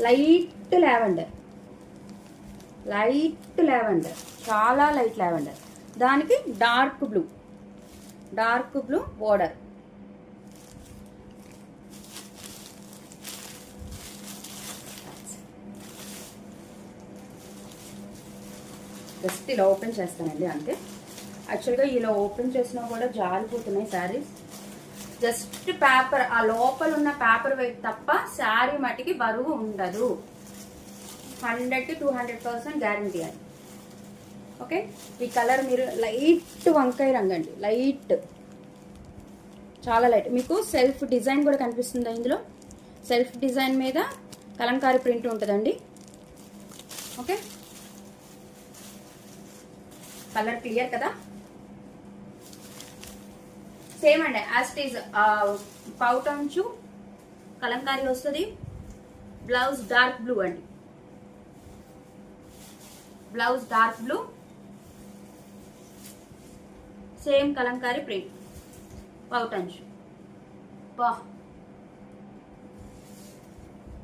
Light lavender, light lavender, చాలా light lavender. దానికి dark blue border. Just ఇలా open చేస్తానండి అంతే. యాక్చువల్గా ఇలా ఓపెన్ చేసినా కూడా జారిపోతున్నాయి శారీస్. జస్ట్ పేపర్, ఆ లోపల ఉన్న పేపర్ వెయిట్ తప్ప శారీ మట్టికి బరువు ఉండదు. 100 to 200% గ్యారంటీ అది. ఓకే, ఈ కలర్ మీరు లైట్ వంకాయ రంగు అండి, లైట్, చాలా లైట్. మీకు సెల్ఫ్ డిజైన్ కూడా కనిపిస్తుంది ఇందులో. సెల్ఫ్ డిజైన్ మీద కలంకారీ ప్రింట్ ఉంటుందండి. ఓకే, కలర్ క్లియర్ కదా. సేమ్ అండి, యాజ్ ఇట్ ఈజ్ పౌట్ అంచు కలంకారీ వస్తుంది. బ్లౌజ్ డార్క్ బ్లూ అండి, blouse dark blue, same kalamkari print, పౌట్ అంచు.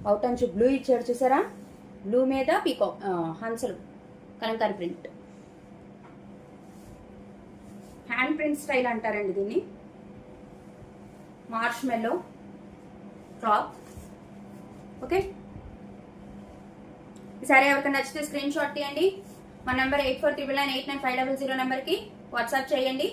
పౌట్ అంచు బ్లూ ఇచ్చాడు చూసారా, బ్లూ మీద పీకో హంసలు kalamkari print. Hand print style అంటారండి దీన్ని. మార్ష్ మెల్లో టాప్. ఓకే, ఈసారి ఎవరికైనా నచ్చితే స్క్రీన్ షాట్ తీయండి. మా నెంబర్ 8439989500 నెంబర్కి వాట్సాప్ చేయండి.